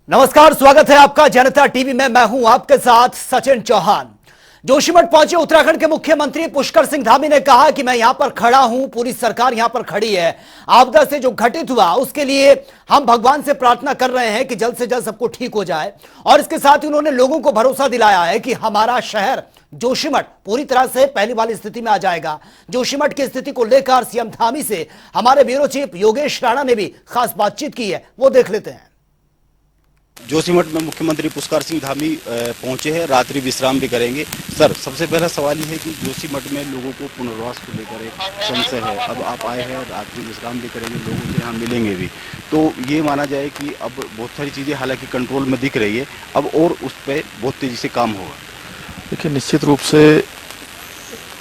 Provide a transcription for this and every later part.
नमस्कार, स्वागत है आपका जनता टीवी में। मैं हूं आपके साथ सचिन चौहान। जोशीमठ पहुंचे उत्तराखंड के मुख्यमंत्री पुष्कर सिंह धामी ने कहा कि मैं यहां पर खड़ा हूं, पूरी सरकार यहां पर खड़ी है। आपदा से जो घटित हुआ उसके लिए हम भगवान से प्रार्थना कर रहे हैं कि जल्द से जल्द सबको ठीक हो जाए। और इसके साथ ही उन्होंने लोगों को भरोसा दिलाया है कि हमारा शहर जोशीमठ पूरी तरह से पहली वाली स्थिति में आ जाएगा। जोशीमठ की स्थिति को लेकर सीएम धामी से हमारे ब्यूरो चीफ योगेश राणा ने भी खास बातचीत की है, वो देख लेते हैं। जोशीमठ में मुख्यमंत्री पुष्कर सिंह धामी पहुंचे हैं, रात्रि विश्राम भी करेंगे। सर, सबसे पहला सवाल ये है कि जोशीमठ में लोगों को पुनर्वास को लेकर एक संशय है। अब आप आए हैं, रात्रि विश्राम भी करेंगे, लोगों से यहाँ मिलेंगे भी, तो ये माना जाए कि अब बहुत सारी चीज़ें हालांकि कंट्रोल में दिख रही है, अब और उस पर बहुत तेज़ी से काम होगा। देखिए, निश्चित रूप से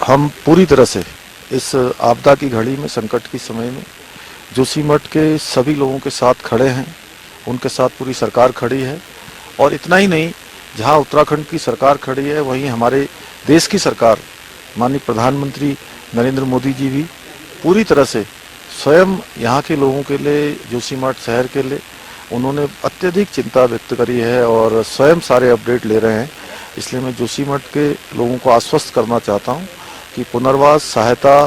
हम पूरी तरह से इस आपदा की घड़ी में, संकट के समय में जोशीमठ के सभी लोगों के साथ खड़े हैं। उनके साथ पूरी सरकार खड़ी है। और इतना ही नहीं, जहां उत्तराखंड की सरकार खड़ी है वहीं हमारे देश की सरकार, माननीय प्रधानमंत्री नरेंद्र मोदी जी भी पूरी तरह से स्वयं यहाँ के लोगों के लिए, जोशीमठ शहर के लिए उन्होंने अत्यधिक चिंता व्यक्त करी है और स्वयं सारे अपडेट ले रहे हैं। इसलिए मैं जोशीमठ के लोगों को आश्वस्त करना चाहता हूँ कि पुनर्वास, सहायता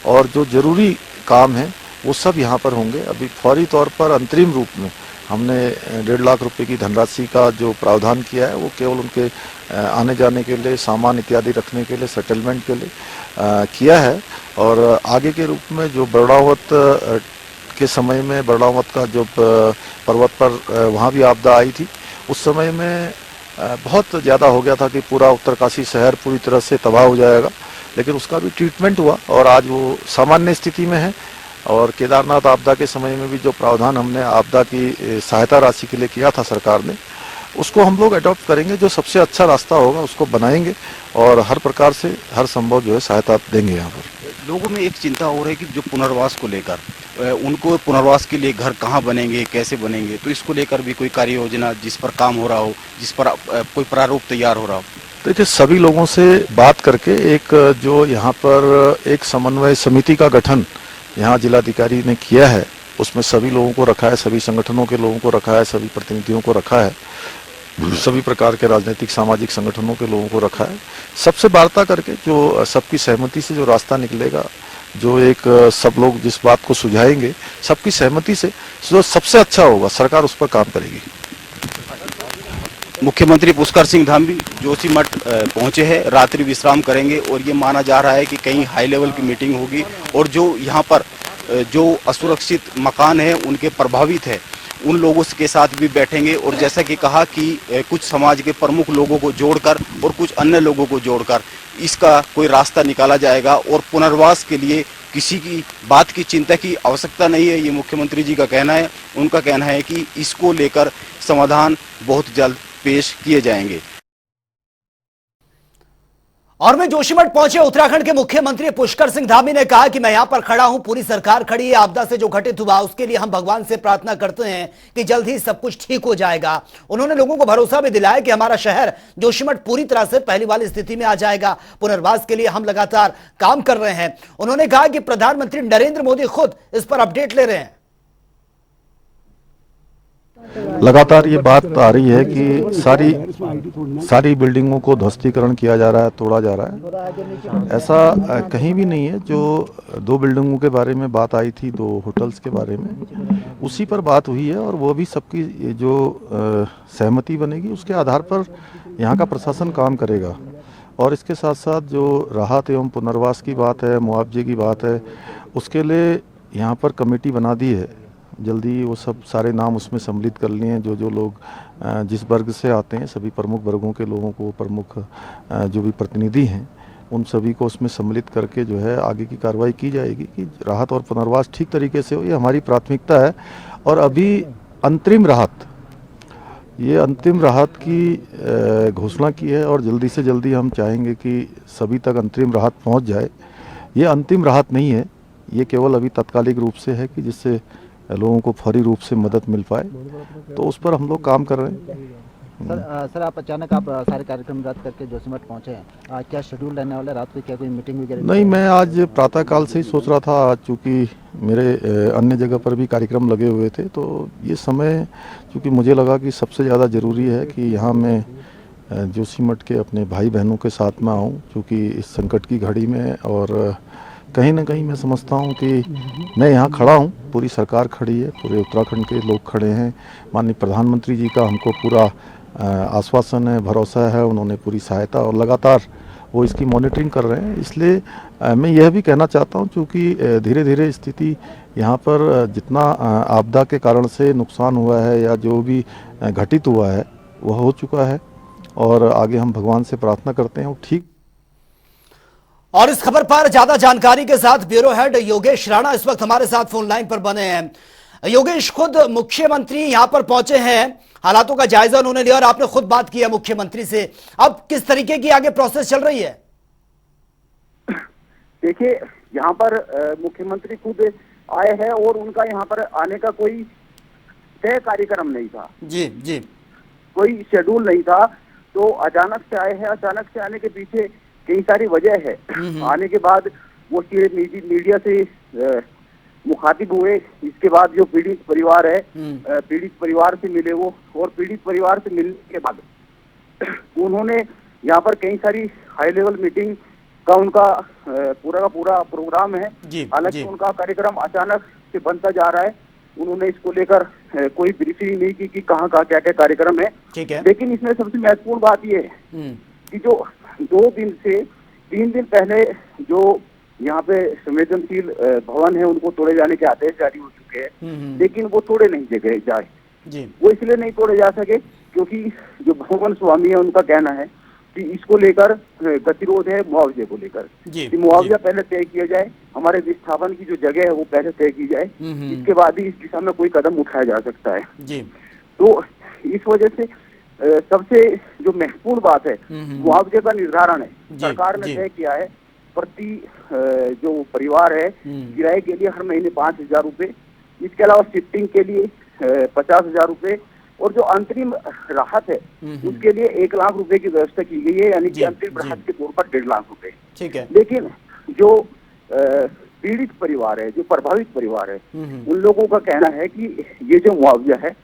और जो जरूरी काम है वो सब यहाँ पर होंगे। अभी फौरी तौर पर अंतरिम रूप में हमने 1.5 लाख रुपए की धनराशि का जो प्रावधान किया है वो केवल उनके आने जाने के लिए, सामान इत्यादि रखने के लिए, सेटलमेंट के लिए किया है। और आगे के रूप में जो बरड़ावत के समय में, बरड़ावत का जो पर्वत पर वहाँ भी आपदा आई थी, उस समय में बहुत ज़्यादा हो गया था कि पूरा उत्तरकाशी शहर पूरी तरह से तबाह हो जाएगा, लेकिन उसका भी ट्रीटमेंट हुआ और आज वो सामान्य स्थिति में है। और केदारनाथ आपदा के समय में भी जो प्रावधान हमने आपदा की सहायता राशि के लिए किया था सरकार ने, उसको हम लोग अडॉप्ट करेंगे। जो सबसे अच्छा रास्ता होगा उसको बनाएंगे और हर प्रकार से हर संभव जो है सहायता देंगे। यहाँ पर लोगों में एक चिंता हो रही है कि जो पुनर्वास को लेकर, उनको पुनर्वास के लिए घर कहाँ बनेंगे, कैसे बनेंगे, तो इसको लेकर भी कोई कार्य योजना जिस पर काम हो रहा हो, जिस पर कोई प्रारूप तैयार हो रहा हो। देखिए, सभी लोगों से बात करके एक जो यहाँ पर एक समन्वय समिति का गठन यहाँ जिलाधिकारी ने किया है, उसमें सभी लोगों को रखा है, सभी संगठनों के लोगों को रखा है, सभी प्रतिनिधियों को रखा है, सभी प्रकार के राजनीतिक सामाजिक संगठनों के लोगों को रखा है। सबसे वार्ता करके जो सबकी सहमति से जो रास्ता निकलेगा, जो एक सब लोग जिस बात को सुझाएंगे सबकी सहमति से, जो सबसे अच्छा होगा सरकार उस पर काम करेगी। मुख्यमंत्री पुष्कर सिंह धामी जोशीमठ पहुंचे हैं, रात्रि विश्राम करेंगे और ये माना जा रहा है कि कहीं हाई लेवल की मीटिंग होगी और जो यहाँ पर जो असुरक्षित मकान है उनके प्रभावित है उन लोगों के साथ भी बैठेंगे। और जैसा कि कहा कि कुछ समाज के प्रमुख लोगों को जोड़कर और कुछ अन्य लोगों को जोड़कर इसका कोई रास्ता निकाला जाएगा और पुनर्वास के लिए किसी की बात की चिंता की आवश्यकता नहीं है, ये मुख्यमंत्री जी का कहना है। उनका कहना है कि इसको लेकर समाधान बहुत जल्द पेश किए जाएंगे। और में जोशीमठ पहुंचे उत्तराखंड के मुख्यमंत्री पुष्कर सिंह धामी ने कहा कि मैं यहां पर खड़ा हूं, पूरी सरकार खड़ी है। आपदा से जो घटित हुआ उसके लिए हम भगवान से प्रार्थना करते हैं कि जल्द ही सब कुछ ठीक हो जाएगा। उन्होंने लोगों को भरोसा भी दिलाया कि हमारा शहर जोशीमठ पूरी तरह से पहली वाली स्थिति में आ जाएगा। पुनर्वास के लिए हम लगातार काम कर रहे हैं। उन्होंने कहा कि प्रधानमंत्री नरेंद्र मोदी खुद इस पर अपडेट ले रहे हैं। लगातार ये बात आ रही है कि सारी बिल्डिंगों को ध्वस्तीकरण किया जा रहा है, तोड़ा जा रहा है। ऐसा कहीं भी नहीं है। जो 2 बिल्डिंगों के बारे में बात आई थी, 2 होटल्स के बारे में, उसी पर बात हुई है और वो भी सबकी जो सहमति बनेगी उसके आधार पर यहाँ का प्रशासन काम करेगा। और इसके साथ साथ जो राहत एवं पुनर्वास की बात है, मुआवजे की बात है, उसके लिए यहाँ पर कमेटी बना दी है। जल्दी वो सब सारे नाम उसमें सम्मिलित कर लिए हैं। जो लोग जिस वर्ग से आते हैं, सभी प्रमुख वर्गों के लोगों को, प्रमुख जो भी प्रतिनिधि हैं, उन सभी को उसमें सम्मिलित करके जो है आगे की कार्रवाई की जाएगी कि राहत और पुनर्वास ठीक तरीके से हो। ये हमारी प्राथमिकता है। और अभी अंतरिम राहत, ये अंतिम राहत की घोषणा की है और जल्दी से जल्दी हम चाहेंगे कि सभी तक अंतरिम राहत पहुंच जाए। ये अंतिम राहत नहीं है, ये केवल अभी तात्कालिक रूप से है कि जिससे लोगों को फौरी रूप से मदद मिल पाए, तो उस पर हम लोग काम कर रहे हैं। सर आप अचानक आप सारे कार्यक्रम रद्द करके जोशीमठ पहुंचे हैं, क्या शेड्यूल रहने वाला है रात को, क्या कोई मीटिंग वगैरह? नहीं, मैं आज प्रातःकाल से ही सोच रहा था, चूँकि मेरे अन्य जगह पर भी कार्यक्रम लगे हुए थे, तो ये समय चूँकि मुझे लगा कि सबसे ज़्यादा ज़रूरी है कि यहाँ मैं जोशीमठ के अपने भाई बहनों के साथ में आऊँ, क्योंकि इस संकट की घड़ी में। और कहीं ना कहीं मैं समझता हूँ कि मैं यहाँ खड़ा हूँ, पूरी सरकार खड़ी है, पूरे उत्तराखंड के लोग खड़े हैं, माननीय प्रधानमंत्री जी का हमको पूरा आश्वासन है, भरोसा है, उन्होंने पूरी सहायता और लगातार वो इसकी मॉनिटरिंग कर रहे हैं। इसलिए मैं यह भी कहना चाहता हूं, चूँकि धीरे धीरे स्थिति यहाँ पर जितना आपदा के कारण से नुकसान हुआ है या जो भी घटित हुआ है वह हो चुका है, और आगे हम भगवान से प्रार्थना करते हैं वो ठीक। और इस खबर पर ज्यादा जानकारी के साथ ब्यूरो हेड योगेश राणा इस वक्त हमारे साथ फोन लाइन पर बने हैं। योगेश, खुद मुख्यमंत्री यहां पर पहुंचे हैं, हालातों का जायजा उन्होंने लिया और आपने खुद बात की है मुख्यमंत्री से, अब किस तरीके की आगे प्रोसेस चल रही है? देखिए, यहाँ पर मुख्यमंत्री खुद आए हैं और उनका यहाँ पर आने का कोई तय कार्यक्रम नहीं था। जी जी, कोई शेड्यूल नहीं था, तो अचानक से आए हैं। अचानक से आने के पीछे कई सारी वजह है। आने के बाद वो सीधे मीडिया से मुखातिब हुए। इसके बाद जो पीड़ित परिवार है, पीड़ित परिवार से मिले वो, और पीड़ित परिवार से मिलने के बाद उन्होंने यहाँ पर कई सारी हाई लेवल मीटिंग का उनका पूरा का पूरा प्रोग्राम है। हालांकि उनका कार्यक्रम अचानक से बनता जा रहा है। उन्होंने इसको लेकर कोई ब्रीफिंग नहीं की कि कहाँ कहाँ क्या क्या कार्यक्रम है। ठीक है। लेकिन इसमें सबसे महत्वपूर्ण बात यह है कि जो 2 दिन से 3 दिन पहले जो यहाँ पे संवेदनशील भवन है उनको तोड़े जाने के आदेश जारी हो चुके हैं, लेकिन वो तोड़े नहीं जगह जाए। वो इसलिए नहीं तोड़े जा सके क्योंकि जो भवन स्वामी है उनका कहना है कि इसको लेकर गतिरोध है मुआवजे को लेकर, कि मुआवजा पहले तय किया जाए, हमारे विस्थापन की जो जगह है वो पहले तय की जाए, इसके बाद ही इस दिशा में कोई कदम उठाया जा सकता है। तो इस वजह से सबसे जो महत्वपूर्ण बात है मुआवजे का निर्धारण है। सरकार ने तय किया है प्रति जो परिवार है किराए के लिए हर महीने 5,000 रुपए, इसके अलावा शिफ्टिंग के लिए 50,000 रुपए, और जो अंतरिम राहत है उसके लिए 1 लाख रुपए की व्यवस्था की गई है, यानी कि अंतरिम राहत के तौर पर 1.5 लाख रुपए। ठीक है। लेकिन जो पीड़ित परिवार है, जो प्रभावित परिवार है, उन लोगों का कहना है कि ये जो मुआवजा है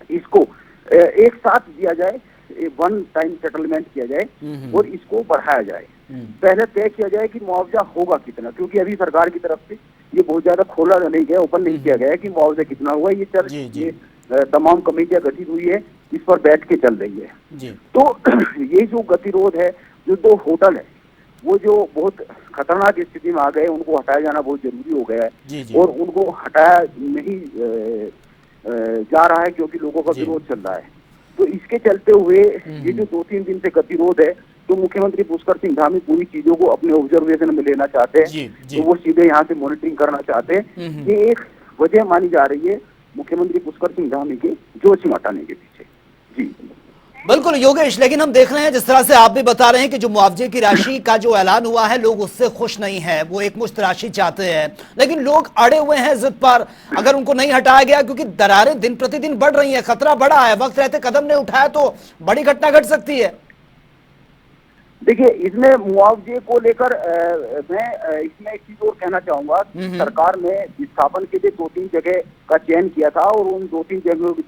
इसको एक साथ दिया जाए, 1 टाइम सेटलमेंट किया जाए और इसको बढ़ाया जाए। पहले तय किया जाए कि मुआवजा होगा कितना, क्योंकि अभी सरकार की तरफ से ये बहुत ज्यादा खोला नहीं गया, ओपन नहीं किया गया कि मुआवजा कितना हुआ। ये तमाम कमेटियां गठित हुई है, इस पर बैठ के चल रही है। तो ये जो गतिरोध है, जो 2 होटल है वो जो बहुत खतरनाक स्थिति में आ गए, उनको हटाया जाना बहुत जरूरी हो गया है, और उनको हटाया नहीं जा रहा है क्योंकि लोगों का विरोध चल रहा है। तो इसके चलते हुए ये जो 2-3 दिन से गतिरोध है, तो मुख्यमंत्री पुष्कर सिंह धामी पूरी चीजों को अपने ऑब्जर्वेशन में लेना चाहते हैं, तो वो सीधे यहाँ से मॉनिटरिंग करना चाहते हैं। ये एक वजह मानी जा रही है मुख्यमंत्री पुष्कर सिंह धामी के जोशीमठ आने के पीछे। जी बिल्कुल योगेश, लेकिन हम देख रहे हैं जिस तरह से आप भी बता रहे हैं कि जो मुआवजे की राशि का जो ऐलान हुआ है लोग उससे खुश नहीं है, वो एक मुश्त राशि चाहते हैं, लेकिन लोग अड़े हुए हैं जिद पर, अगर उनको नहीं हटाया गया, क्योंकि दरारें दिन प्रतिदिन बढ़ रही हैं, खतरा बढ़ा है, वक्त रहते कदम नहीं उठाया तो बड़ी घटना घट सकती है। देखिए, इसमें मुआवजे को लेकर मैं इसमें एक चीज और कहना चाहूंगा। सरकार ने विस्थापन के लिए 2-3 जगह का चयन किया था, और उन 2-3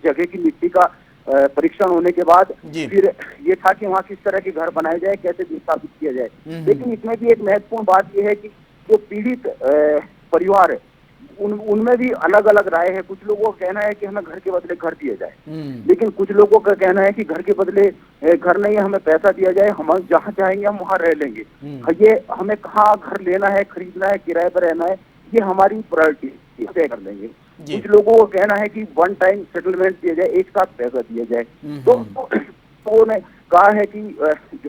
जगह की मिट्टी का परीक्षण होने के बाद फिर ये था कि वहाँ किस तरह के घर बनाए जाए, कैसे विस्थापित किया जाए। लेकिन इसमें भी एक महत्वपूर्ण बात यह है कि जो पीड़ित परिवार है उनमें भी अलग अलग राय है। कुछ लोगों का कहना है कि हमें घर के बदले घर दिया जाए, लेकिन कुछ लोगों का कहना है कि घर के बदले घर नहीं, हमें पैसा दिया जाए, हम जहाँ चाहेंगे हम वहाँ रह लेंगे। ये हमें कहाँ घर लेना है, खरीदना है, किराए पर रहना है, ये हमारी प्रायोरिटी तय कर लेंगे। कुछ लोगों का कहना है कि 1 टाइम सेटलमेंट दिया जाए, एक साथ पैसा दिया जाए। तो उन्होंने कहा है कि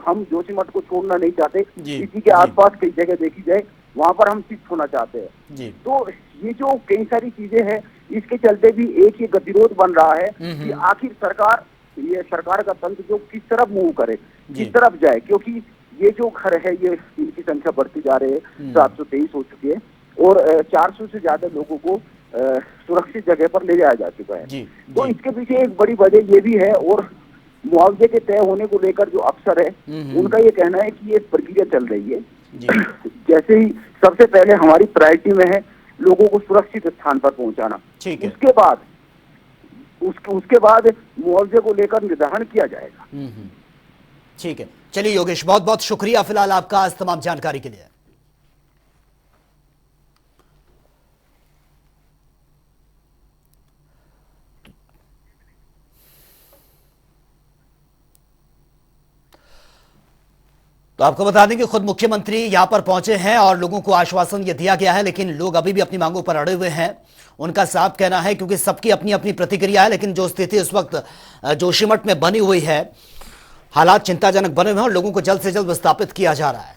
हम जोशीमठ को छोड़ना नहीं चाहते, इसी के आसपास कई जगह देखी जाए, वहाँ पर हम शिफ्ट होना चाहते हैं। तो ये जो कई सारी चीजें हैं, इसके चलते भी एक ये गतिरोध बन रहा है कि आखिर सरकार का तंत्र जो किस तरफ मूव करे, किस तरफ जाए, क्योंकि ये जो घर है ये इनकी संख्या बढ़ती जा रही है, 723 हो चुकी है, और 400 से ज्यादा लोगों को सुरक्षित जगह पर ले जाया जा चुका है। तो इसके पीछे एक बड़ी वजह ये भी है, और मुआवजे के तय होने को लेकर जो अफसर है उनका ये कहना है कि ये प्रक्रिया चल रही है। जैसे ही सबसे पहले हमारी प्रायोरिटी में है लोगों को सुरक्षित स्थान पर पहुंचाना, उसके बाद मुआवजे को लेकर निर्धारण किया जाएगा। ठीक है, चलिए योगेश, बहुत बहुत शुक्रिया फिलहाल आपका इस तमाम जानकारी के लिए। तो आपको बता दें कि खुद मुख्यमंत्री यहां पर पहुंचे हैं और लोगों को आश्वासन यह दिया गया है, लेकिन लोग अभी भी अपनी मांगों पर अड़े हुए हैं। उनका साफ कहना है, क्योंकि सबकी अपनी अपनी प्रतिक्रिया है, लेकिन जो स्थिति इस वक्त जोशीमठ में बनी हुई है, हालात चिंताजनक बने हुए हैं और लोगों को जल्द से जल्द विस्थापित किया जा रहा है।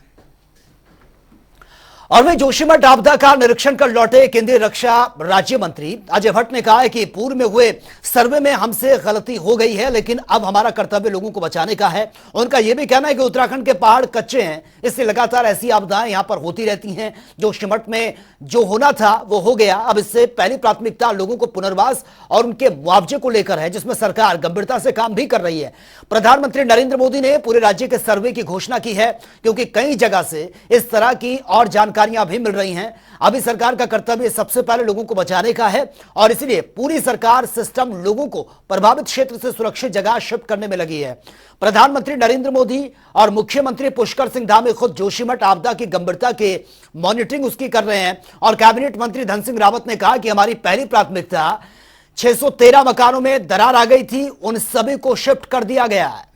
और वहीं जोशीमठ आपदा का निरीक्षण कर लौटे केंद्रीय रक्षा राज्य मंत्री अजय भट्ट ने कहा है कि पूर्व में हुए सर्वे में हमसे गलती हो गई है, लेकिन अब हमारा कर्तव्य लोगों को बचाने का है। उनका यह भी कहना है कि उत्तराखंड के पहाड़ कच्चे हैं, इससे लगातार ऐसी आपदाएं यहां पर होती रहती हैं। जोशीमठ में जो होना था वो हो गया, अब इससे पहली प्राथमिकता लोगों को पुनर्वास और उनके मुआवजे को लेकर है, जिसमें सरकार गंभीरता से काम भी कर रही है। प्रधानमंत्री नरेंद्र मोदी ने पूरे राज्य के सर्वे की घोषणा की है, क्योंकि कई जगह से इस तरह की और जानकारियां भी मिल रही हैं। अभी सरकार का कर्तव्य सबसे पहले लोगों को बचाने का है और इसलिए पूरी सरकार सिस्टम लोगों को प्रभावित क्षेत्र से सुरक्षित जगह शिफ्ट करने में लगी है। प्रधानमंत्री नरेंद्र मोदी और मुख्यमंत्री पुष्कर सिंह धामी खुद जोशीमठ आपदा की गंभीरता के मॉनिटरिंग उसकी कर रहे हैं और कैबिनेट मंत्री धन सिंह रावत ने कहा कि हमारी पहली प्राथमिकता 613 मकानों में दरार आ गई थी, उन सभी को शिफ्ट कर दिया गया है।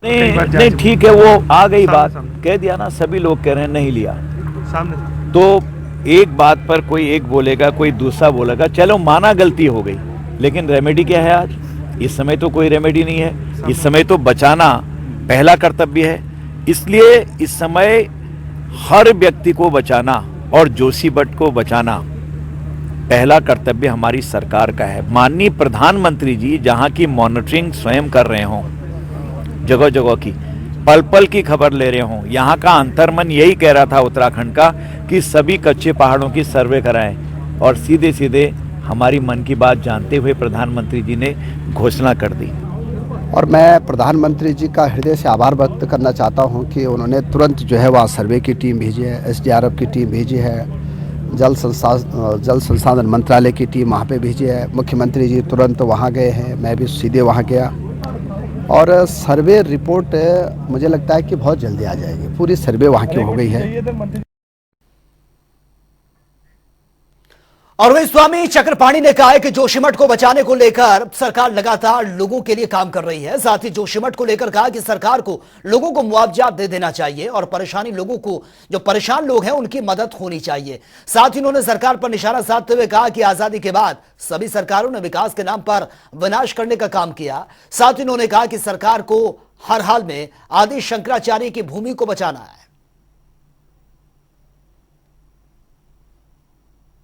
नहीं ठीक है, वो आ गई बात, कह दिया ना, सभी लोग कह रहे हैं नहीं लिया सामने। तो एक बात पर कोई एक बोलेगा, कोई दूसरा बोलेगा, चलो माना गलती हो गई, लेकिन रेमेडी क्या है आज? इस समय तो कोई रेमेडी नहीं है। इस समय तो बचाना पहला कर्तव्य है। इसलिए इस समय हर व्यक्ति को बचाना और जोशीमठ को बचाना पहला कर्तव्य हमारी सरकार का है। माननीय प्रधानमंत्री जी जहां की मॉनिटरिंग स्वयं कर रहे हों, जगह जगह की पल पल की खबर ले रहे हों, यहाँ का अंतर्मन यही कह रहा था उत्तराखंड का कि सभी कच्चे पहाड़ों की सर्वे कराएं, और सीधे सीधे हमारी मन की बात जानते हुए प्रधानमंत्री जी ने घोषणा कर दी। और मैं प्रधानमंत्री जी का हृदय से आभार व्यक्त करना चाहता हूं कि उन्होंने तुरंत जो है वहाँ सर्वे की टीम भेजी है, SDRF की टीम भेजी है, जल संसाधन मंत्रालय की टीम वहाँ पे भेजी है। मुख्यमंत्री जी तुरंत वहाँ गए हैं, मैं भी सीधे वहाँ गया और सर्वे रिपोर्ट मुझे लगता है कि बहुत जल्दी आ जाएगी। पूरी सर्वे वहाँ की हो गई है। और वही स्वामी चक्रपाणी ने कहा है कि जोशीमठ को बचाने को लेकर सरकार लगातार लोगों के लिए काम कर रही है। साथ ही जोशीमठ को लेकर कहा कि सरकार को लोगों को मुआवजा दे देना चाहिए और परेशानी लोगों को, जो परेशान लोग हैं, उनकी मदद होनी चाहिए। साथ ही उन्होंने सरकार पर निशाना साधते हुए कहा कि आजादी के बाद सभी सरकारों ने विकास के नाम पर विनाश करने का काम किया। साथ ही उन्होंने कहा कि सरकार को हर हाल में आदि शंकराचार्य की भूमि को बचाना है।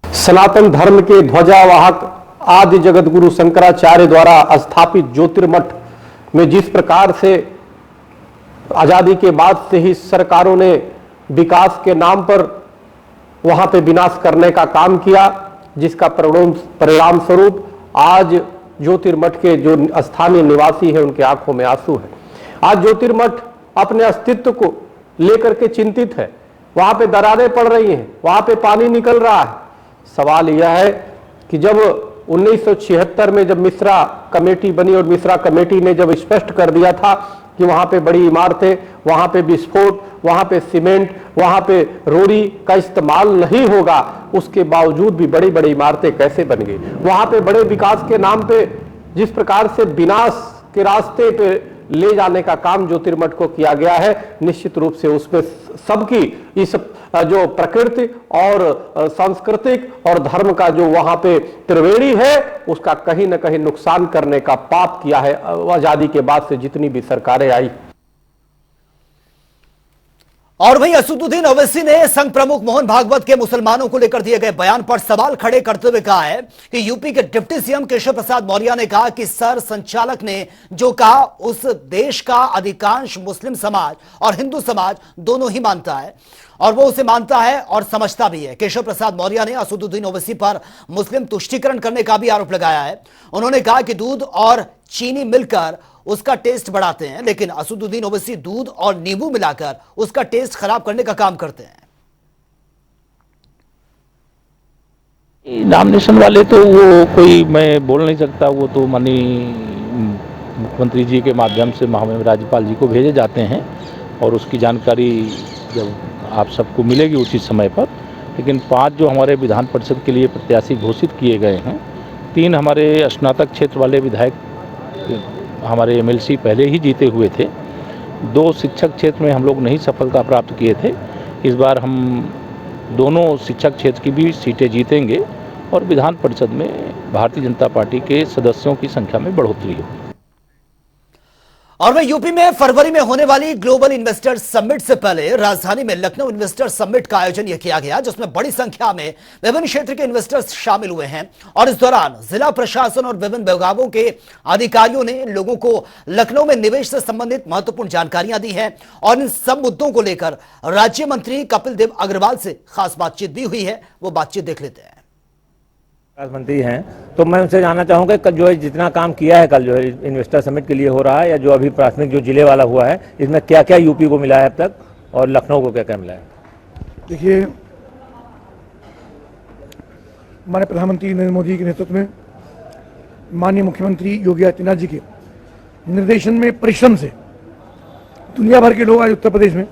सनातन धर्म के ध्वजावाहक आदि जगत गुरु शंकराचार्य द्वारा स्थापित ज्योतिर्मठ में जिस प्रकार से आजादी के बाद से ही सरकारों ने विकास के नाम पर वहां पे विनाश करने का काम किया, जिसका परिणाम स्वरूप आज ज्योतिर्मठ के जो स्थानीय निवासी है उनके आंखों में आंसू है। आज ज्योतिर्मठ अपने अस्तित्व को लेकर के चिंतित है। वहां पे दरारें पड़ रही हैं, वहां पे पानी निकल रहा है। सवाल यह है कि जब 1976 में जब मिश्रा कमेटी बनी और मिश्रा कमेटी ने जब स्पष्ट कर दिया था कि वहां पे बड़ी इमारतें, वहां पे विस्फोट, वहां पे सीमेंट, वहां पे रोड़ी का इस्तेमाल नहीं होगा, उसके बावजूद भी बड़ी बड़ी इमारतें कैसे बन गई। वहां पे बड़े विकास के नाम पे जिस प्रकार से विनाश के रास्ते पे ले जाने का काम ज्योतिर्मठ को किया गया है, निश्चित रूप से उसमें सबकी इस जो प्रकृति और सांस्कृतिक और धर्म का जो वहां पे त्रिवेणी है, उसका कहीं ना कहीं नुकसान करने का पाप किया है आजादी के बाद से जितनी भी सरकारें आई। और वहीं असदुद्दीन ओवैसी ने संघ प्रमुख मोहन भागवत के मुसलमानों को लेकर दिए गए बयान पर सवाल खड़े करते हुए कहा है कि यूपी के डिप्टी सीएम केशव प्रसाद मौर्य ने कहा कि सर संचालक ने जो कहा उस देश का अधिकांश मुस्लिम समाज और हिंदू समाज दोनों ही मानता है। और वो उसे मानता है और समझता भी है। केशव प्रसाद मौर्य ने असदुद्दीन ओवैसी पर मुस्लिम तुष्टीकरण करने का भी आरोप लगाया है। उन्होंने कहा कि दूध और चीनी मिलकर उसका टेस्ट बढ़ाते हैं, लेकिन असदुद्दीन ओवैसी दूध और नींबू मिलाकर उसका टेस्ट खराब करने का काम करते हैं। नॉमिनेशन वाले तो वो कोई मैं बोल नहीं सकता, वो तो माननीय मुख्यमंत्री जी के माध्यम से महामहिम राज्यपाल जी को भेजे जाते हैं और उसकी जानकारी जब आप सबको मिलेगी उसी समय पर। लेकिन 5 जो हमारे विधान परिषद के लिए प्रत्याशी घोषित किए गए हैं, 3 हमारे स्नातक क्षेत्र वाले विधायक हमारे एमएलसी पहले ही जीते हुए थे, 2 शिक्षक क्षेत्र में हम लोग नहीं सफलता प्राप्त किए थे। इस बार हम दोनों शिक्षक क्षेत्र की भी सीटें जीतेंगे और विधान परिषद में भारतीय जनता पार्टी के सदस्यों की संख्या में बढ़ोतरी होगी। और वह यूपी में फरवरी में होने वाली ग्लोबल इन्वेस्टर समिट से पहले राजधानी में लखनऊ इन्वेस्टर समिट का आयोजन यह किया गया, जिसमें बड़ी संख्या में विभिन्न क्षेत्र के इन्वेस्टर्स शामिल हुए हैं। और इस दौरान जिला प्रशासन और विभिन्न विभागों के अधिकारियों ने लोगों को लखनऊ में निवेश से संबंधित महत्वपूर्ण जानकारियां दी हैं। और इन सब मुद्दों को लेकर राज्य मंत्री कपिल देव अग्रवाल से खास बातचीत भी हुई है, वो बातचीत देख लेते हैं। विकास मंत्री हैं, तो मैं उनसे जानना चाहूँगा कल जो है जितना काम किया है, कल जो है इन्वेस्टर समिट के लिए हो रहा है या जो अभी प्राथमिक जो जिले वाला हुआ है, इसमें क्या क्या यूपी को मिला है अब तक और लखनऊ को क्या क्या मिला है? देखिए, हमारे प्रधानमंत्री नरेंद्र मोदी के नेतृत्व में माननीय मुख्यमंत्री योगी आदित्यनाथ जी के निर्देशन में परिश्रम से दुनिया भर के लोग आज उत्तर प्रदेश में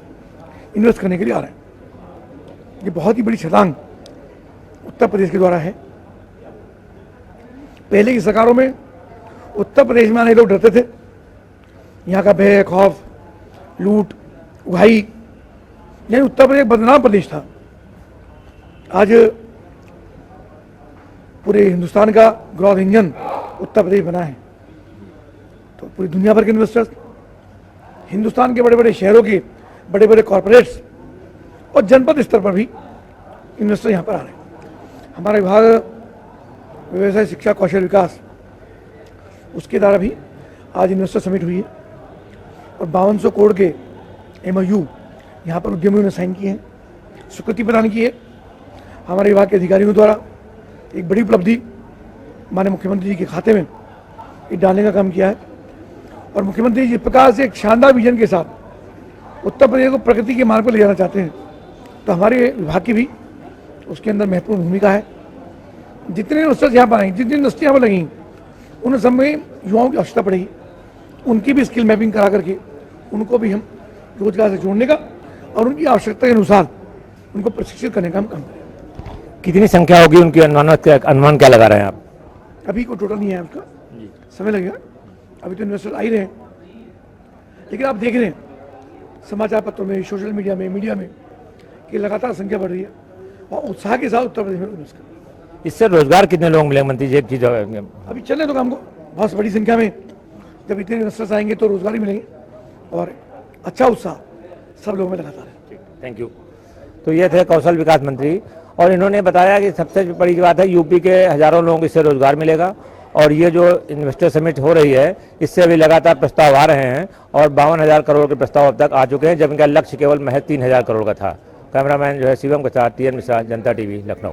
इन्वेस्ट करने के लिए आ रहे हैं। ये बहुत ही बड़ी छलांग उत्तर प्रदेश के द्वारा है। पहले की सरकारों में उत्तर प्रदेश में आने लोग डरते थे, यहाँ का भय, खौफ, लूट, उगाही, यानी उत्तर प्रदेश बदनाम प्रदेश था। आज पूरे हिंदुस्तान का ग्रोथ इंजन उत्तर प्रदेश बना है। तो पूरी दुनिया भर के इन्वेस्टर्स, हिंदुस्तान के बड़े बड़े शहरों के बड़े बड़े कॉरपोरेट्स और जनपद स्तर पर भी इन्वेस्टर यहाँ पर आ रहे हैं। हमारा विभाग व्यवसाय, शिक्षा, कौशल विकास, उसके द्वारा भी आज इन्वेस्टर समिट हुई है और 5200 करोड़ के MOU यहाँ पर उद्यमियों ने साइन किए हैं, स्वीकृति प्रदान की है। हमारे विभाग के अधिकारियों द्वारा एक बड़ी उपलब्धि माननीय मुख्यमंत्री जी के खाते में ये डालने का काम किया है। और मुख्यमंत्री जी इस प्रकार से एक शानदार विजन के साथ उत्तर प्रदेश को प्रगति के मार्ग पर ले जाना चाहते हैं, तो हमारे विभाग की भी उसके अंदर महत्वपूर्ण भूमिका है। जितने इन्वेस्टर्स यहाँ पर आएंगे, जितनी इंडस्ट्री यहाँ पर लगेंगी, उन सब में युवाओं की आवश्यकता पड़ेगी। उनकी भी स्किल मैपिंग करा करके उनको भी हम रोजगार से जोड़ने का और उनकी आवश्यकता के अनुसार उनको प्रशिक्षित करने का हम काम करें। कितनी संख्या होगी उनकी, अनुमान क्या लगा रहे हैं आप? अभी कोई टोटल नहीं है उसका, समय लगेगा। अभी तो इन्वेस्टर आ ही रहे हैं, लेकिन आप देख रहे हैं समाचार पत्रों में, सोशल मीडिया में, मीडिया में कि लगातार संख्या बढ़ रही है और उत्साह के साथ उत्तर प्रदेश में इन्वेस्ट कर। इससे रोजगार कितने लोग मिलेंगे मंत्री जी? एक चीज अभी चल रहे तो काम को बहुत बड़ी संख्या में जब इतने इन्वेस्टर्स आएंगे तो रोजगार ही मिलेंगे और अच्छा उत्साह सब लोगों में लगातार है। Thank you. तो ये थे कौशल विकास मंत्री और इन्होंने बताया कि सबसे बड़ी बात है यूपी के हजारों लोगों को इससे रोजगार मिलेगा। और ये जो इन्वेस्टर समिट हो रही है इससे अभी लगातार प्रस्ताव आ रहे हैं और 52,000 करोड़ के प्रस्ताव अब तक आ चुके हैं, जब इनका लक्ष्य केवल महज 3,000 करोड़ का था। कैमरामैन जो है शिवम के साथ TN मिश्रा, जनता TV, लखनऊ।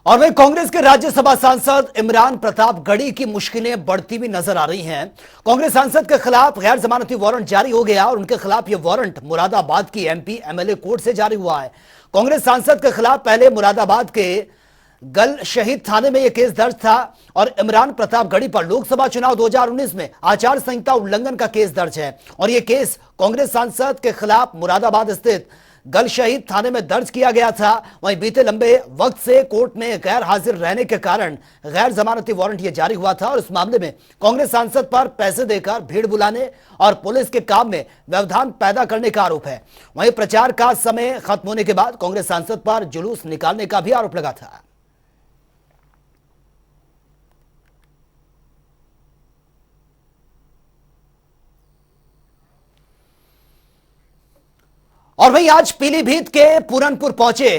और वहीं कांग्रेस के राज्यसभा सांसद इमरान प्रताप गढ़ी की मुश्किलें बढ़ती हुई नजर आ रही हैं। कांग्रेस सांसद के खिलाफ गैर जमानती वारंट जारी हो गया और उनके खिलाफ यह वारंट मुरादाबाद की MP MLA कोर्ट से जारी हुआ है। कांग्रेस सांसद के खिलाफ पहले मुरादाबाद के गल शहीद थाने में यह केस दर्ज था और इमरान प्रताप गढ़ी पर लोकसभा चुनाव 2019 में आचार संहिता उल्लंघन का केस दर्ज है। और यह केस कांग्रेस सांसद के खिलाफ मुरादाबाद स्थित गल शहीद थाने में दर्ज किया गया था। वहीं बीते लंबे वक्त से कोर्ट में गैर हाजिर रहने के कारण गैर जमानती वारंट यह जारी हुआ था और इस मामले में कांग्रेस सांसद पर पैसे देकर भीड़ बुलाने और पुलिस के काम में व्यवधान पैदा करने का आरोप है। वहीं प्रचार का समय खत्म होने के बाद कांग्रेस सांसद पर जुलूस निकालने का भी आरोप लगा था। और वहीं आज पीलीभीत के पूरनपुर पहुंचे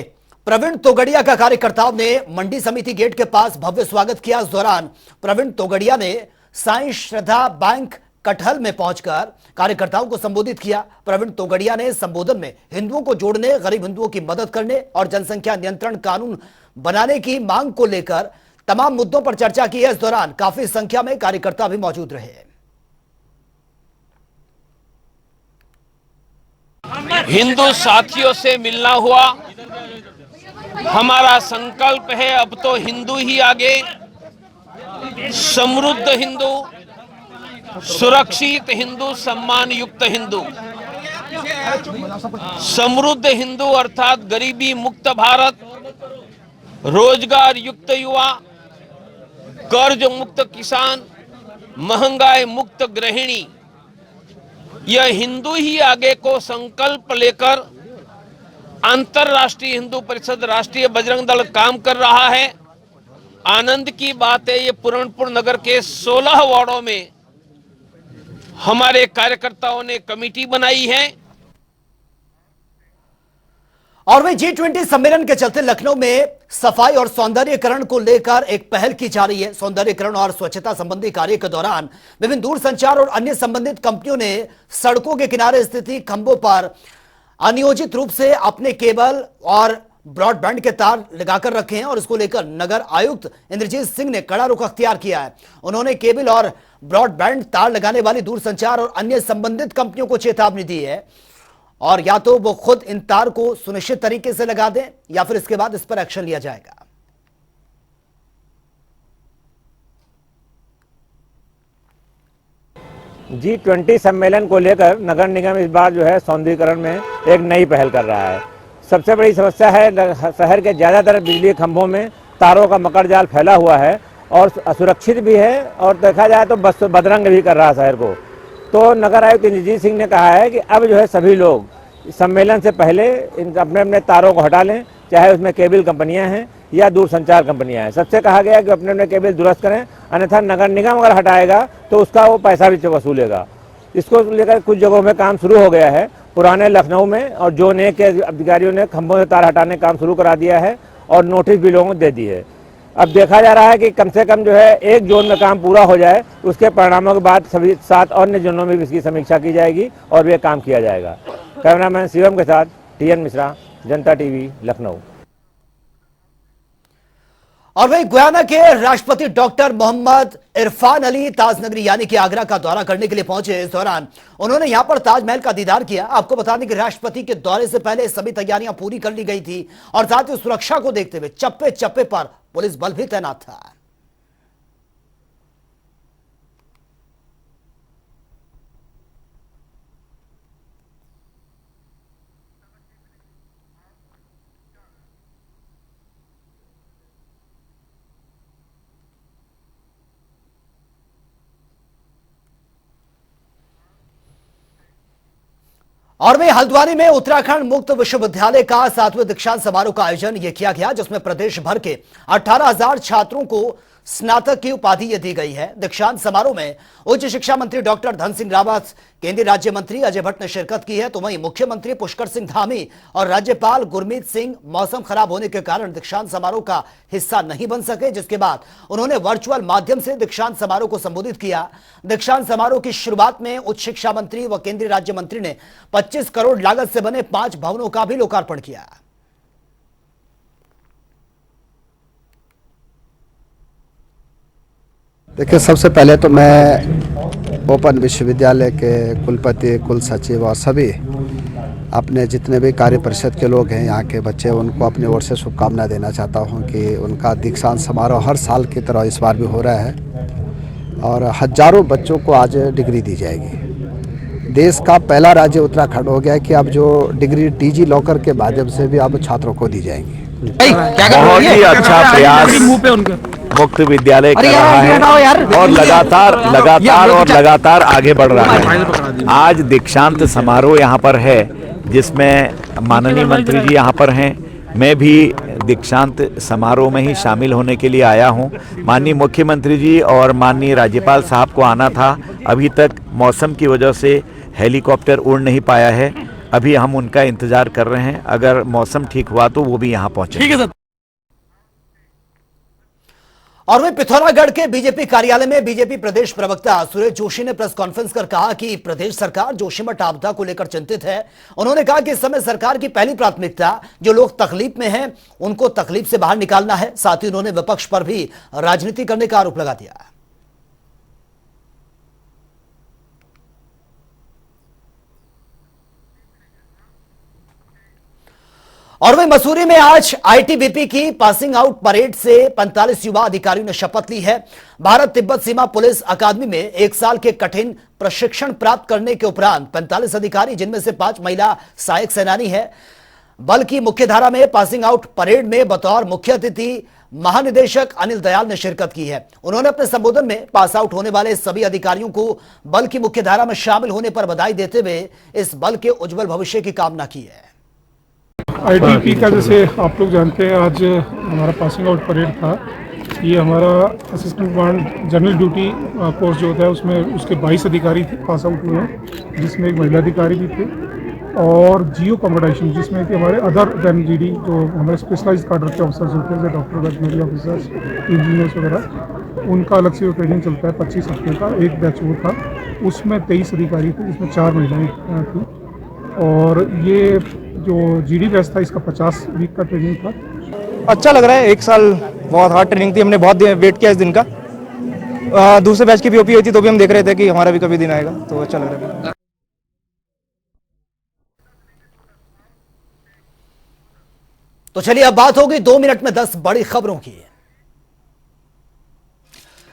प्रवीण तोगड़िया का कार्यकर्ताओं ने मंडी समिति गेट के पास भव्य स्वागत किया। इस दौरान प्रवीण तोगड़िया ने साईं श्रद्धा बैंक कटहल में पहुंचकर कार्यकर्ताओं को संबोधित किया। प्रवीण तोगड़िया ने संबोधन में हिंदुओं को जोड़ने, गरीब हिंदुओं की मदद करने और जनसंख्या नियंत्रण कानून बनाने की मांग को लेकर तमाम मुद्दों पर चर्चा की है। इस दौरान काफी संख्या में कार्यकर्ता भी मौजूद रहे। हिंदू साथियों से मिलना हुआ। हमारा संकल्प है अब तो हिंदू ही आगे, समृद्ध हिंदू, सुरक्षित हिंदू, सम्मान युक्त हिंदू। समृद्ध हिंदू अर्थात गरीबी मुक्त भारत, रोजगार युक्त युवा, कर्ज मुक्त किसान, महंगाई मुक्त गृहिणी। यह हिंदू ही आगे को संकल्प लेकर अंतर्राष्ट्रीय हिंदू परिषद, राष्ट्रीय बजरंग दल काम कर रहा है। आनंद की बात है ये पूरनपुर नगर के 16 वार्डों में हमारे कार्यकर्ताओं ने कमेटी बनाई है। और वही G20 सम्मेलन के चलते लखनऊ में सफाई और सौंदर्यीकरण को लेकर एक पहल की जा रही है। सौंदर्यीकरण और स्वच्छता संबंधी कार्य के दौरान विभिन्न दूरसंचार और अन्य संबंधित कंपनियों ने सड़कों के किनारे स्थित खंभों पर अनियोजित रूप से अपने केबल और ब्रॉडबैंड के तार लगाकर रखे हैं और इसको लेकर नगर आयुक्त इंद्रजीत सिंह ने कड़ा रुख अख्तियार किया है। उन्होंने केबल और ब्रॉडबैंड तार लगाने वाली दूरसंचार और अन्य संबंधित कंपनियों को चेतावनी दी है और या तो वो खुद इन तार को सुनिश्चित तरीके से लगा दें या फिर इसके बाद इस पर एक्शन लिया जाएगा। G20 सम्मेलन को लेकर नगर निगम इस बार जो है सौंदर्यीकरण में एक नई पहल कर रहा है। सबसे बड़ी समस्या है शहर के ज़्यादातर बिजली खंभों में तारों का मकर जाल फैला हुआ है और असुरक्षित भी है और देखा जाए तो बस बदरंग भी कर रहा है शहर को। तो नगर आयुक्त इंद्रजीत सिंह ने कहा है कि अब जो है सभी लोग सम्मेलन से पहले इन अपने अपने तारों को हटा लें, चाहे उसमें केबल कंपनियां हैं या दूरसंचार कंपनियां हैं। सबसे कहा गया कि अपने अपने केबल दुरुस्त करें, अन्यथा नगर निगम अगर हटाएगा तो उसका वो पैसा भी वसूलेगा। इसको लेकर कुछ जगहों में काम शुरू हो गया है। पुराने लखनऊ में और जोन ए के अधिकारियों ने खंभों से तार हटाने का काम शुरू करा दिया है और नोटिस भी लोगों को दे दी है। अब देखा जा रहा है कि कम से कम जो है एक जोन में काम पूरा हो जाए, उसके परिणामों के बाद सभी 7 अन्य जोनों में भी इसकी समीक्षा की जाएगी और ये काम किया जाएगा। कैमरामैन शिवम के साथ TN मिश्रा, जनता टीवी, लखनऊ। और वही गुयाना के राष्ट्रपति डॉक्टर मोहम्मद इरफान अली ताजनगरी यानी कि आगरा का दौरा करने के लिए पहुंचे। इस दौरान उन्होंने यहां पर ताजमहल का दीदार किया। आपको बता दें कि राष्ट्रपति के दौरे से पहले सभी तैयारियां पूरी कर ली गई थी और साथ ही सुरक्षा को देखते हुए चप्पे चप्पे पर पुलिस बल भी तैनात था। और वहीं हल्द्वानी में उत्तराखंड मुक्त विश्वविद्यालय का 7वें दीक्षांत समारोह का आयोजन यह किया गया, जिसमें प्रदेश भर के 18,000 छात्रों को स्नातक की उपाधि ये दी गई है। दीक्षांत समारोह में उच्च शिक्षा मंत्री डॉक्टर धन सिंह रावत, केंद्रीय राज्य मंत्री अजय भट्ट ने शिरकत की है। तो वहीं मुख्यमंत्री पुष्कर सिंह धामी और राज्यपाल गुरमीत सिंह मौसम खराब होने के कारण दीक्षांत समारोह का हिस्सा नहीं बन सके, जिसके बाद उन्होंने वर्चुअल माध्यम से दीक्षांत समारोह को संबोधित किया। दीक्षांत समारोह की शुरुआत में उच्च शिक्षा मंत्री व केंद्रीय राज्य मंत्री ने 25 करोड़ लागत से बने 5 भवनों का भी लोकार्पण किया। देखिए, सबसे पहले तो मैं ओपन विश्वविद्यालय के कुलपति, कुल सचिव और सभी अपने जितने भी कार्य परिषद के लोग हैं, यहाँ के बच्चे, उनको अपनी ओर से शुभकामनाएं देना चाहता हूँ कि उनका दीक्षांत समारोह हर साल की तरह इस बार भी हो रहा है और हजारों बच्चों को आज डिग्री दी जाएगी। देश का पहला राज्य उत्तराखंड हो गया है कि अब जो डिग्री DG लॉकर के माध्यम से भी अब छात्रों को दी जाएंगी। बहुत ही अच्छा प्रयास मुक्त विद्यालय कर रहा है और लगातार आगे बढ़ रहा है। आज दीक्षांत समारोह यहाँ पर है, जिसमें माननीय मंत्री जी यहाँ पर हैं। मैं भी दीक्षांत समारोह में ही शामिल होने के लिए आया हूँ। माननीय मुख्यमंत्री जी और माननीय राज्यपाल साहब को आना था, अभी तक मौसम की वजह से हेलीकॉप्टर उड़ नहीं पाया है। अभी हम उनका इंतजार कर रहे हैं, अगर मौसम ठीक हुआ तो वो भी यहाँ पहुँचे। और वहीं पिथौरागढ़ के बीजेपी कार्यालय में बीजेपी प्रदेश प्रवक्ता सुरेश जोशी ने प्रेस कॉन्फ्रेंस कर कहा कि प्रदेश सरकार जोशीमठ आपदा को लेकर चिंतित है। उन्होंने कहा कि इस समय सरकार की पहली प्राथमिकता जो लोग तकलीफ में हैं उनको तकलीफ से बाहर निकालना है। साथ ही उन्होंने विपक्ष पर भी राजनीति करने का आरोप लगा दिया। और वहीं मसूरी में आज आईटीबीपी की पासिंग आउट परेड से 45 युवा अधिकारियों ने शपथ ली है। भारत तिब्बत सीमा पुलिस अकादमी में 1 साल के कठिन प्रशिक्षण प्राप्त करने के उपरांत 45 अधिकारी, जिनमें से 5 महिला सहायक सेनानी है, बल की मुख्यधारा में पासिंग आउट परेड में बतौर मुख्य अतिथि महानिदेशक अनिल दयाल ने शिरकत की है। उन्होंने अपने संबोधन में पास आउट होने वाले सभी अधिकारियों को बल की मुख्यधारा में शामिल होने पर बधाई देते हुए इस बल के उज्जवल भविष्य की कामना की है। आईटीबीपी का, जैसे आप लोग जानते हैं, आज हमारा पासिंग आउट परेड था। ये हमारा assistant command general duty course जो होता है उसमें उसके 22 अधिकारी पास आउट हुए हैं, जिसमें एक महिला अधिकारी भी थे, और जियो कॉम्पिटिशन जिसमें कि हमारे अदर देन जीडी जो हमारे स्पेशलाइज्ड कार्डर के ऑफिसर्स होते हैं, डॉक्टर, वेटनरी ऑफिसर्स, इंजीनियर्स वगैरह, उनका अलग से ट्रेनिंग चलता है 25 हफ्ते का। एक बैच वो था, उसमें 23 अधिकारी थे, जिसमें 4 महिलाएँ थी। और ये जो जीडी बैच था इसका 50 वीक का ट्रेनिंग था। अच्छा लग रहा है। 1 साल बहुत हार्ड ट्रेनिंग थी, हमने बहुत वेट किया इस दिन का। दूसरे बैच की पीओपी हुई थी तो भी हम देख रहे थे कि हमारा भी कभी दिन आएगा, तो अच्छा लग रहा है। तो चलिए अब बात होगी 2 मिनट में 10 बड़ी खबरों की।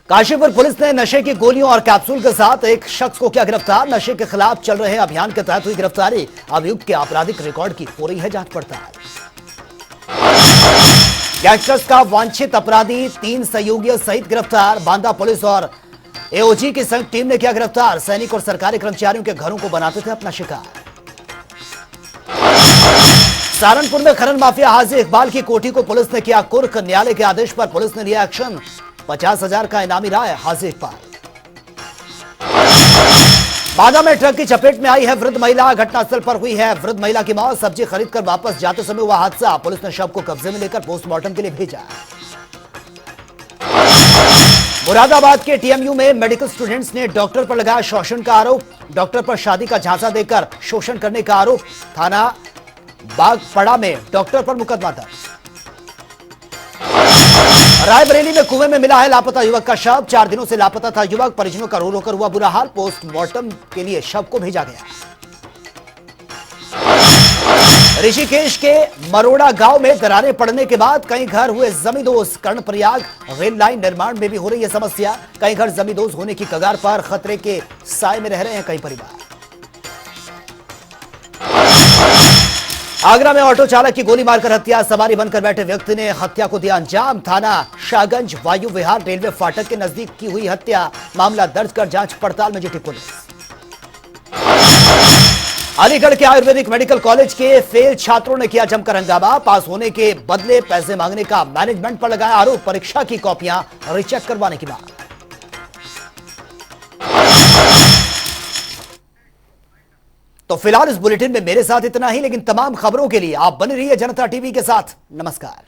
काशीपुर पुलिस ने नशे की गोलियों और कैप्सूल के साथ एक शख्स को किया गिरफ्तार। नशे के खिलाफ चल रहे अभियान के तहत हुई गिरफ्तारी। अभियुक्त के आपराधिक रिकॉर्ड की हो रही है जांच पड़ताल। गैंगस्टर्स का वांछित अपराधी 3 सहयोगियों सहित गिरफ्तार। बांदा पुलिस और एओजी की संयुक्त टीम ने किया गिरफ्तार। सैनिक और सरकारी कर्मचारियों के घरों को बनाते थे अपना शिकार। सहारनपुर में खनन माफिया हाजी इकबाल की कोठी को पुलिस ने किया कुर्क। न्यायालय के आदेश पर पुलिस ने लिया एक्शन। 50,000 का इनामी रहा है हाजी इकबाल। बांदा में ट्रक की चपेट में आई है वृद्ध महिला। घटनास्थल पर हुई है वृद्ध महिला की मौत। सब्जी खरीदकर वापस जाते समय हुआ हादसा। पुलिस ने शव को कब्जे में लेकर पोस्टमार्टम के लिए भेजा। मुरादाबाद के टीएमयू में मेडिकल स्टूडेंट्स ने डॉक्टर पर लगाया शोषण का आरोप। डॉक्टर पर शादी का झांसा देकर शोषण करने का आरोप। थाना बागपड़ा में डॉक्टर पर मुकदमा दर्ज। रायबरेली में कुएं में मिला है लापता युवक का शव। 4 दिनों से लापता था युवक। परिजनों का रो रो कर हुआ बुरा हाल। पोस्टमार्टम के लिए शव को भेजा गया। ऋषिकेश के मरोड़ा गांव में दरारें पड़ने के बाद कई घर हुए जमींदोज। कर्णप्रयाग रेल लाइन निर्माण में भी हो रही है समस्या। कई घर जमींदोज होने की कगार पर। खतरे के साए में रह रहे हैं कई परिवार। आगरा में ऑटो चालक की गोली मारकर हत्या। सवारी बनकर बैठे व्यक्ति ने हत्या को दिया अंजाम। थाना शाहगंज वायु विहार रेलवे फाटक के नजदीक की हुई हत्या। मामला दर्ज कर जांच पड़ताल में जुटी पुलिस। अलीगढ़ के आयुर्वेदिक मेडिकल कॉलेज के फेल छात्रों ने किया जमकर हंगामा। पास होने के बदले पैसे मांगने का मैनेजमेंट पर लगाया आरोप। परीक्षा की कॉपियां रीचेक करवाने की मांग। तो फिलहाल इस बुलेटिन में मेरे साथ इतना ही, लेकिन तमाम खबरों के लिए आप बने रहिए जनता टीवी के साथ। नमस्कार।